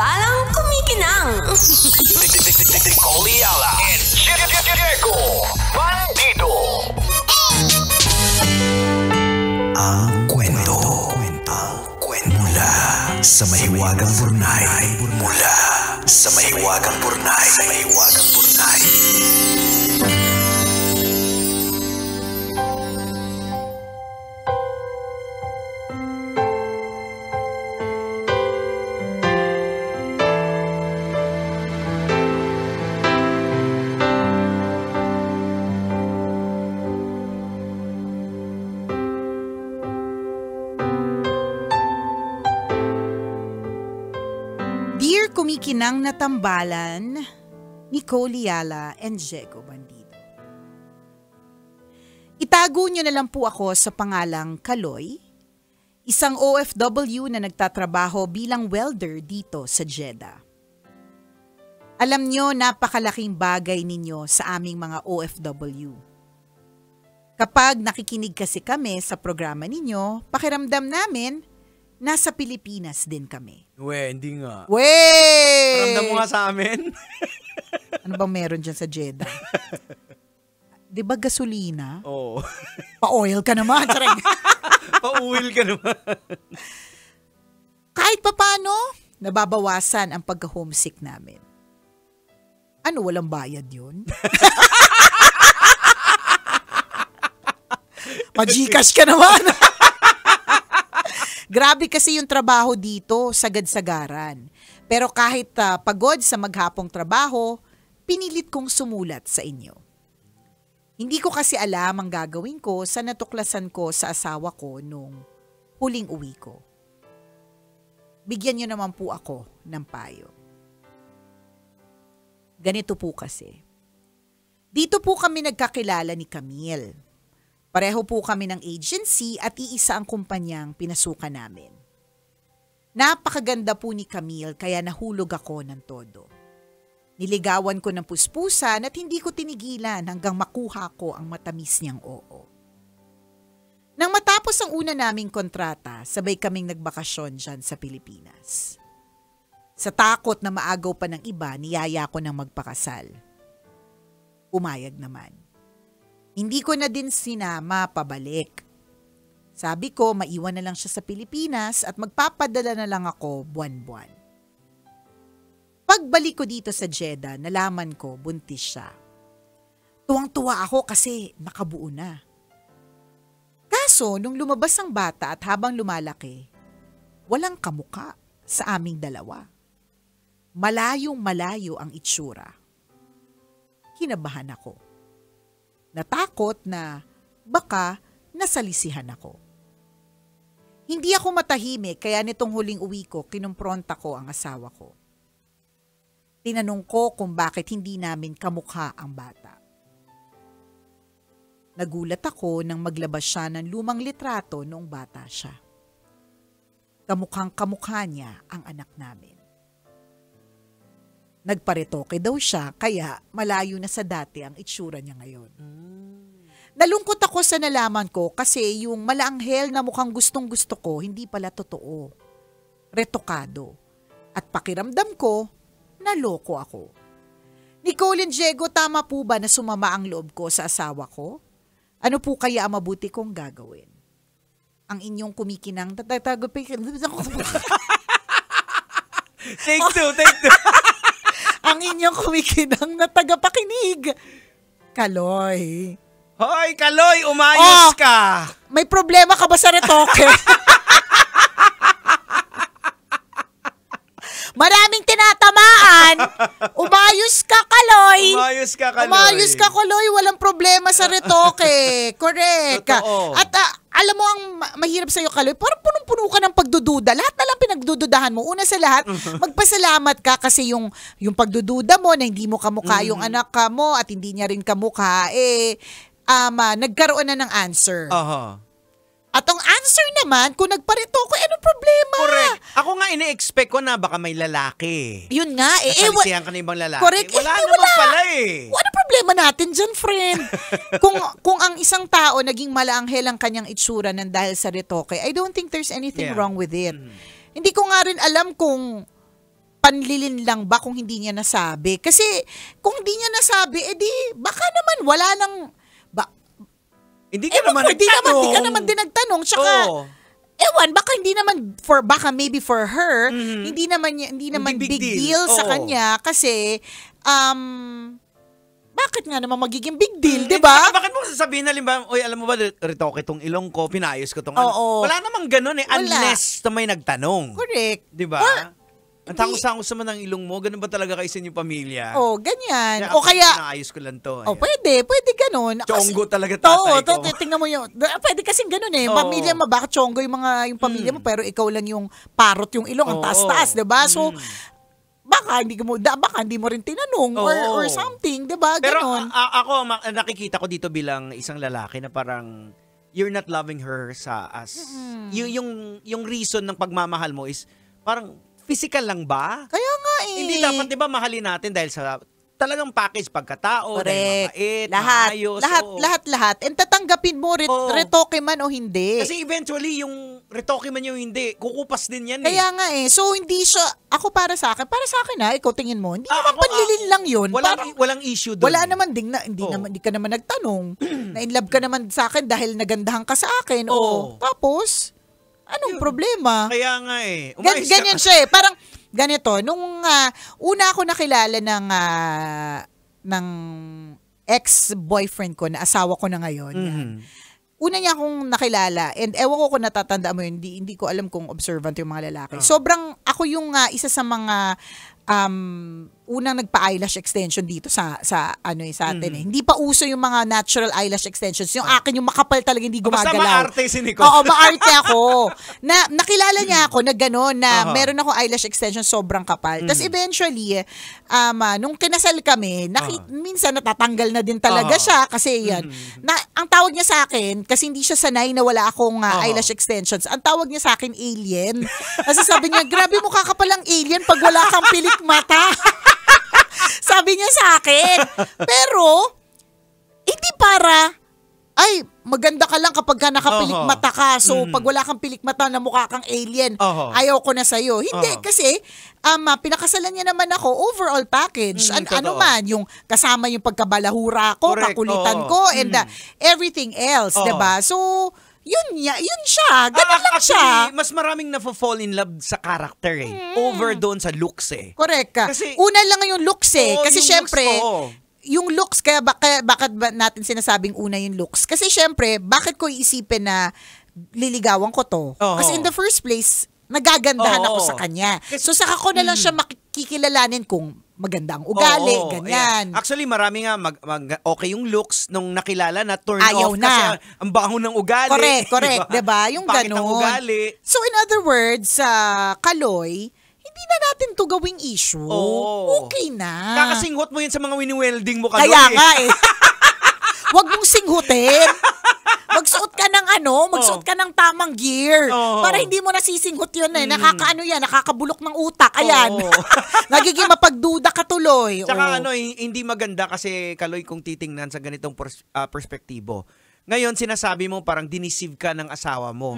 tambalang kumikinang. Nicole Ayala and Diego Bandido. Ang kwento. Mula sa mahiwagang Burnay. Mula sa mahiwagang Burnay. Kumikinang na tambalan, Nicole Ayala and Diego Bandido. Itago niyo na lang po ako sa pangalang Kaloy, isang OFW na nagtatrabaho bilang welder dito sa Jeddah. Alam niyo, napakalaking bagay ninyo sa aming mga OFW. Kapag nakikinig kasi kami sa programa ninyo, pakiramdam namin, nasa Pilipinas din kami. Hindi nga. Paramdam mo nga sa amin. Ano bang meron dyan sa Jeddah? Di ba gasolina? Oo. Pa-oil ka naman. Pa-oil ka naman. Kahit paano, nababawasan ang pagka-homesick namin. Ano, walang bayad yun? Pa-Gcash ka naman. Grabe kasi yung trabaho dito, sagad-sagaran. Pero kahit pagod sa maghapong trabaho, pinilit kong sumulat sa inyo. Hindi ko kasi alam ang gagawin ko sa natuklasan ko sa asawa ko nung huling uwi ko. Bigyan niyo naman po ako ng payo. Ganito po kasi. Dito po kami nagkakilala ni Camille. Pareho po kami ng agency at iisa ang kumpanyang pinasukan namin. Napakaganda po ni Camille kaya nahulog ako ng todo. Niligawan ko ng puspusan at hindi ko tinigilan hanggang makuha ko ang matamis niyang oo. Nang matapos ang una naming kontrata, sabay kaming nagbakasyon dyan sa Pilipinas. Sa takot na maagaw pa ng iba, niyaya ko ng magpakasal. Umayag naman. Hindi ko na din sinama pabalik. Sabi ko, maiwan na lang siya sa Pilipinas at magpapadala na lang ako buwan-buwan. Pagbalik ko dito sa Jeddah, nalaman ko buntis siya. Tuwang-tuwa ako kasi nakabuo na. Kaso, nung lumabas ang bata at habang lumalaki, walang kamuka sa aming dalawa. Malayong-malayo ang itsura. Kinabahan ako. Natakot na baka nasalisihan ako. Hindi ako matahimik kaya nitong huling uwi ko, kinumpronta ko ang asawa ko. Tinanong ko kung bakit hindi namin kamukha ang bata. Nagulat ako nang maglabas siya ng lumang litrato noong bata siya. Kamukhang kamukha niya ang anak namin. Nagparetoke daw siya kaya malayo na sa dati ang itsura niya ngayon. Nalungkot ako sa nalaman ko kasi yung malaanghel na mukhang gustong-gusto ko hindi pala totoo. Retokado. At pakiramdam ko, naloko ako. Nicole and Diego, tama po ba na sumama ang loob ko sa asawa ko? Ano po kaya ang mabuti kong gagawin? Ang inyong kumikinang Take two. ang inyong kumikinang na tagapakinig. Kaloy. Hoy, Kaloy, umayos ka. May problema ka ba sa retoke? Maraming tinatamaan. Umayos ka, Kaloy. Umayos ka, Kaloy. Walang problema sa retoke. Correct. Totoo. At alam mo ang mahirap sa'yo, Kaloy, parang punong-puno ka ng pagdududa. Lahat na lang pinagdududahan mo. Una sa lahat, magpasalamat ka kasi yung pagdududa mo na hindi mo kamukha yung anak mo at hindi niya rin kamukha, nagkaroon na ng answer. At ang answer naman, kung nagparetoke, anong problema? Correct. Ako nga ine-expect ko na baka may lalaki. Yun nga. Nasalisihan ka na ibang lalaki. Correct. Wala naman pala eh. Ano problema natin dyan, friend? kung ang isang tao naging malaanghel ang kanyang itsura ng dahil sa retoke, I don't think there's anything wrong with it. Hindi ko nga rin alam kung panlilin lang ba kung hindi niya nasabi? Kasi kung hindi niya nasabi, edi baka naman wala nang Hindi ka naman nagtanong. Hindi ka naman din nagtanong. Tsaka, ewan, baka hindi naman, baka maybe for her, hindi naman big deal sa kanya kasi, bakit nga naman magiging big deal, di ba? Bakit mo sasabihin na, oy, alam mo ba, retoke tong ilong ko, pinayos ko tong Oo. Wala namang ganun unless na may nagtanong. Correct. Di ba? Ang tangos-tangos naman ng ilong mo, ganun ba talaga kayo sa inyong pamilya? Ganyan. O kaya, pinayos ko lang to. pwede ganun. Chonggo talaga tatay ko. Tingnan mo yun. Pwede kasing ganun eh. Oo. Pamilya mo, baka chonggo yung pamilya mo, pero ikaw lang yung parot yung ilong, ang taas-taas, di ba? So, baka hindi mo rin tinanong or something, 'di ba? Pero Ganon. ako nakikita ko dito bilang isang lalaki na parang you're not loving her yung reason ng pagmamahal mo is parang physical lang ba? Kaya nga eh. Hindi dapat 'di ba mahalin natin dahil sa talagang package pagkatao, dahil mabait, maayos. Lahat. And tatanggapin mo retoke man o hindi. Kasi eventually yung retoke man yung hindi, kukupas din yan Kaya nga eh. So hindi siya, para sa akin ikaw tingin mo, hindi naman panlilin lang yun. Walang issue doon. Wala naman ding, hindi ka naman nagtanong. Na in love ka naman sa akin dahil nagandahan ka sa akin. Tapos, anong problema? Kaya nga eh. Ganyan siya eh. Parang, ganito, nung una ako nakilala ng ex-boyfriend ko na asawa ko na ngayon. Una niya akong nakilala and ewan ko kung natatanda mo yun, hindi ko alam kung observant yung mga lalaki. Sobrang ako yung isa sa mga unang nagpa-eyelash extension dito sa atin eh. Hindi pa uso yung mga natural eyelash extensions. Yung akin yung makapal talaga hindi gumagalaw. Basta maarte si Nicole. Oo, maarte ako. Nakilala niya ako na gano'n na meron ako eyelash extension sobrang kapal. Tapos eventually, nung kinasal kami, minsan natatanggal na din talaga siya kasi yan. Ang tawag niya sa akin, kasi hindi siya sanay na wala akong eyelash extensions, ang tawag niya sa akin alien. Kasi sabi niya, grabe mukha ka palang alien pag wala kang pilik mata. Sabi niya sa akin. Pero, hindi maganda ka lang kapag ka nakapilik mata ka. So, pag wala kang pilik mata na mukha kang alien, ayaw ko na sa'yo. Hindi, kasi, pinakasalan niya naman ako, overall package. Ano man, yung kasama yung pagkabalahura ko, kakulitan ko, and everything else, diba? So, yun siya. Ganun lang siya. Mas maraming na-fall in love sa character eh. Over doon sa looks eh. Correct ka. Kasi, una lang yung looks eh. Kasi syempre, yung looks, bakit ba natin sinasabing una yung looks? Kasi syempre, bakit ko iisipin na liligawan ko to? Kasi in the first place, nagagandahan ako sa kanya. So saka ko na lang siya makikilalanin kung magandang ugali, ganyan. Yeah. Actually, marami nga okay yung looks nung nakilala na turn ayaw off na. kasi ang baho ng ugali. Correct. Diba? Yung pangit ganun. ng ugali. So in other words, Kaloy, hindi na natin to gawing issue. Okay na. Kakasinghot mo yun sa mga wini-welding mo, Kaloy. Kaya nga eh. Huwag mong singhutin. Magsuot ka ng tamang gear. Para hindi mo nasisinggot yun eh. Nakakabulok ng utak. Ayan. Nagiging mapagduda ka tuloy. Tsaka hindi maganda kasi, Kaloy, kung titingnan sa ganitong perspektibo. Ngayon, sinasabi mo parang diniceive ka ng asawa mo.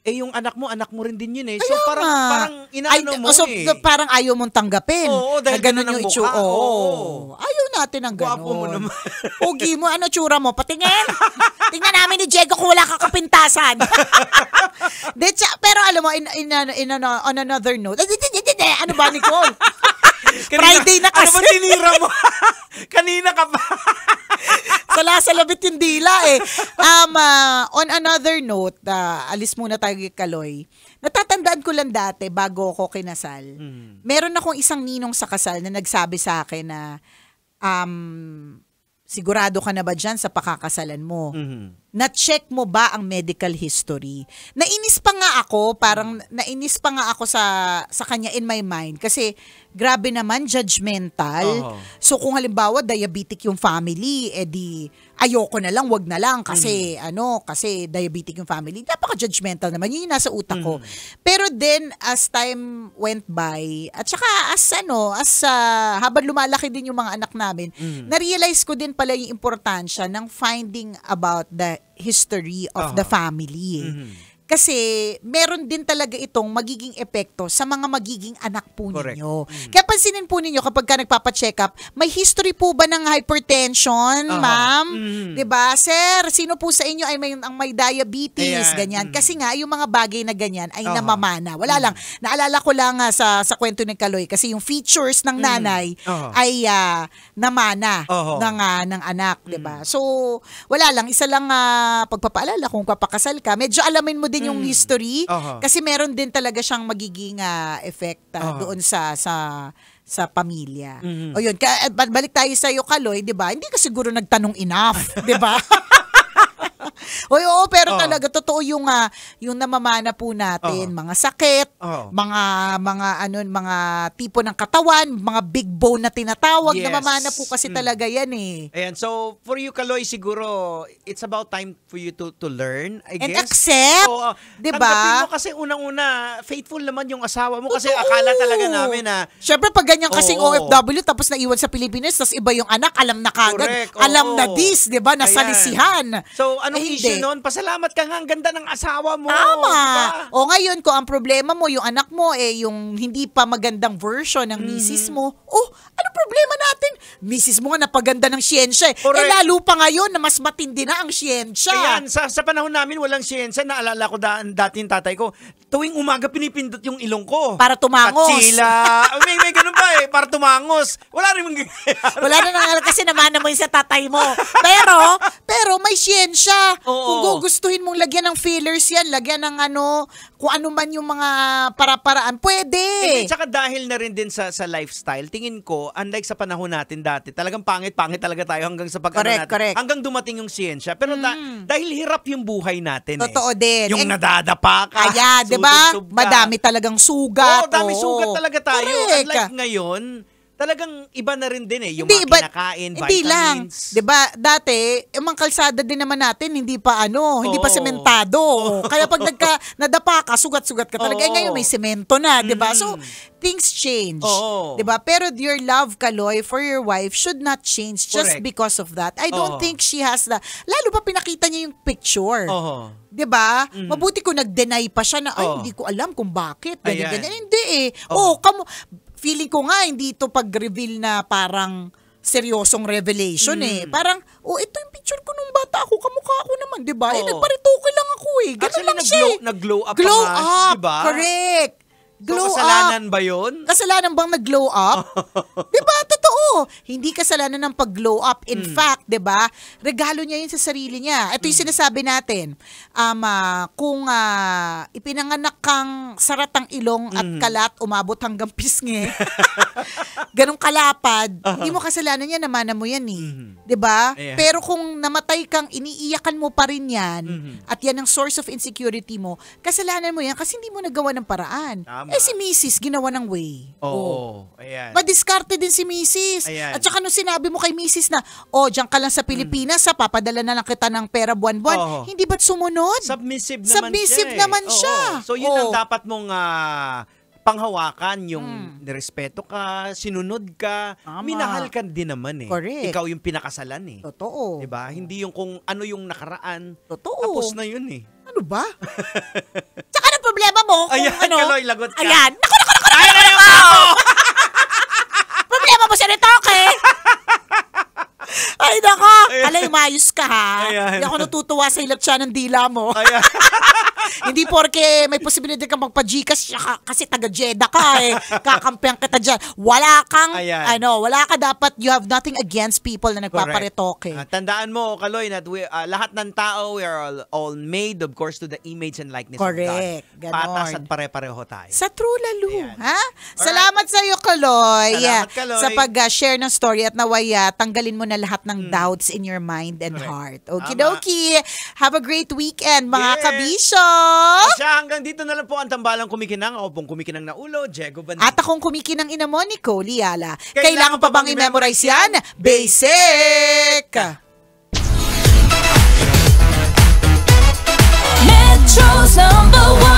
Eh, yung anak mo rin din yun eh. So, parang inaano mo eh. Parang ayaw mong tanggapin. Dahil ganun yung itsura. Ayaw natin ng ganun. Guwapo mo naman. Pogi mo, tsura mo? Patingin. Tingnan namin ni Diego kung wala ka kapintasan. Pero alam mo, on another note, ano ba, Nicole? Friday na kasi. Ano ba tinira mo? Kanina ka pa. Salabit yung dila eh. On another note, alis muna tayo kay Kaloy. Natatandaan ko lang dati, bago ako kinasal, meron akong isang ninong sa kasal na nagsabi sa akin na, sigurado ka na ba dyan sa pakakasalan mo? Na-check mo ba ang medical history? Nainis pa nga ako sa kanya in my mind kasi grabe naman, judgmental. So kung halimbawa diabetic yung family, edi ayoko na lang, wag na lang kasi kasi diabetic yung family. Napaka-judgmental naman, yun yung nasa utak ko. Pero then as time went by, at saka habang lumalaki din yung mga anak namin, na-realize ko din pala yung importansya ng finding about the history of the family. Kasi meron din talaga itong magiging epekto sa mga magiging anak po Correct. ninyo. Kaya pansinin po ninyo kapag ka nagpapacheck up, may history po ba ng hypertension, ma'am? 'Di ba? Sir, sino po sa inyo ay may diabetes, Ayan. ganyan. Kasi nga yung mga bagay na ganyan ay namamana. Wala lang. Naalala ko lang sa kwento ni Kaloy kasi yung features ng nanay ay namana ng anak, 'di ba? So, wala lang, isa lang pagpapaalala kung papakasal ka, medyo alamin mo din yung history kasi meron din talaga siyang magiging effect doon sa pamilya. O yun, balik tayo sa iyo, Kaloy, 'di ba? Hindi ka siguro nagtanong enough, 'di ba? Oo, pero talaga totoo yung namamana po natin, mga sakit, mga tipo ng katawan, mga big bone na tinatawag, namamana po kasi talaga yan eh. Ayan, so for you, Kaloy, siguro it's about time for you to learn, I And guess. accept, So, 'di tanggapin ba? mo kasi unang-una, faithful naman yung asawa mo kasi akala talaga namin na Siyempre, pag ganyan kasing Oo. OFW, tapos naiwan sa Pilipinas, tapos iba yung anak, alam na kagad, Correct, alam oo. na this, 'di ba, Ayan. nasalisihan. So, anong Eh, issue hindi. noon? Pasalamat ka nga, ang ganda ng asawa mo. Tama. Diba? O ngayon, kung ang problema mo, yung anak mo, yung hindi pa magandang version ng misis mo, ano problema natin? Misis mo nga napaganda ng siyensya. Correct. Lalo pa ngayon na mas matindi na ang siyensya. Ayan, sa panahon namin walang siyensya. Naalala ko dati yung tatay ko, tuwing umaga pinipindot yung ilong ko. Para tumangos. Katsila. may ganun pa para tumangos. Wala rin mong Wala na nangyari kasi namana mo yung sa tatay mo. Pero may siyensya. Oo. Kung gugustuhin mong lagyan ng fillers yan, lagyan ng kung ano man yung mga para-paraan, pwede. Hindi, tsaka dahil na rin din sa lifestyle, tingin ko, unlike sa panahon natin dati, talagang pangit talaga tayo hanggang sa Correct. hanggang dumating yung siyensya. Pero dahil hirap yung buhay natin Totoo din. Yung nadadapa ka. Kaya, di ba? sudod-sub ka. Madami talagang sugat. Oo, dami Oo. sugat talaga tayo. Correct. Unlike ngayon, talagang iba na rin din yung Hindi, mga kinakain, hindi lang. vitamins. 'Di ba? Dati, yung mga kalsada din naman natin hindi pa hindi pa Oo. sementado. Kaya pag nadapa ka, sugat-sugat ka talaga. Oo. Ngayon may semento na, 'di ba? So, things change. Oo. 'Di ba? Pero your love, Kaloy, for your wife should not change just Correct. because of that. I don't Oo. think she has lalo pa pinakita niya yung picture. Oo. 'Di ba? Mabuti kung nag-deny pa siya na Oo. hindi ko alam kung bakit. Ayan. Ganyan. Hindi eh. Feeling ko nga hindi ito pag-reveal na parang seryosong revelation eh. Parang, ito yung picture ko nung bata ako, kamukha ako naman, 'di ba? Oo. Nagparitoke lang ako eh. Ganun Actually, lang siya. nag-glow up Glow pa nga, up, diba? correct. Glow So, kasalanan ba yun? Kasalanan bang nag-glow up? 'Di ba? Totoo. Hindi kasalanan ng pag-glow up. In fact, 'di ba? Regalo niya 'yun sa sarili niya. Ito 'yung sinasabi natin. Kung ipinanganak kang saratang ilong at kalat umabot hanggang pisngi. Ganong kalapad, hindi mo kasalanan 'yan, namana mo 'yan eh. 'Di ba? Ayan. Pero kung namatay kang iniiyakan mo pa rin 'yan at 'yan ang source of insecurity mo, kasalanan mo 'yan kasi hindi mo nagawa ng paraan. Tama. Si Mrs. ginawa ng way. Oo. Ayan. Madiskarte din si Mrs. Ayan. At saka nung sinabi mo kay Mrs. na, diyan ka lang sa Pilipinas, papadala na lang kita ng pera buwan-buwan. Oo. Hindi ba't sumunod? Submissive naman Submissive siya. naman Oo. siya. So yun ang Oo. dapat mong panghawakan, yung nirespeto ka, sinunod ka, Tama. minahal ka din naman eh. Correct. Ikaw yung pinakasalan eh. Totoo. 'Di ba? Hindi yung kung ano yung nakaraan. Totoo. Tapos na yun eh. Ano ba? Tsaka ano problema mo kung Ayan, Kaloy, lagot ka. Ayan. Naku! Ay, Problema mo sa retoke! Ay, nako! Alay, mayos ka ha. Ayan. Hindi ako natutuwa sa ilat siya ng dila mo. Ayan. Hindi porke may posibilidad kang magpa-Gcash kasi taga-Jeddah ka eh. Kakampihan kita dyan. Wala kang, Ayan. wala ka dapat, you have nothing against people na nagpaparetoke. Tandaan mo, Kaloy, na lahat ng tao, we are all made, of course, to the image and likeness Correct. of God. Ganon. Patas at pare-pareho tayo. Sa true lalo, Ayan. ha? Salamat sa iyo, Kaloy. Salamat, Kaloy. Sa pag-share ng story at nawaya, tanggalin mo na lahat ng doubts in your mind and Correct. heart. Okie-dokie. Have a great weekend, mga Yes. kabisyo. Siya, hanggang dito na lang po ang tambalang kumikinang. Ako pong kumikinang na ulo, Diego Bandido. At akong kumikinang ina mo, Nicole Liala. Kailangan Kailangan pa bang i-memorize yan? Basic! Metro's #1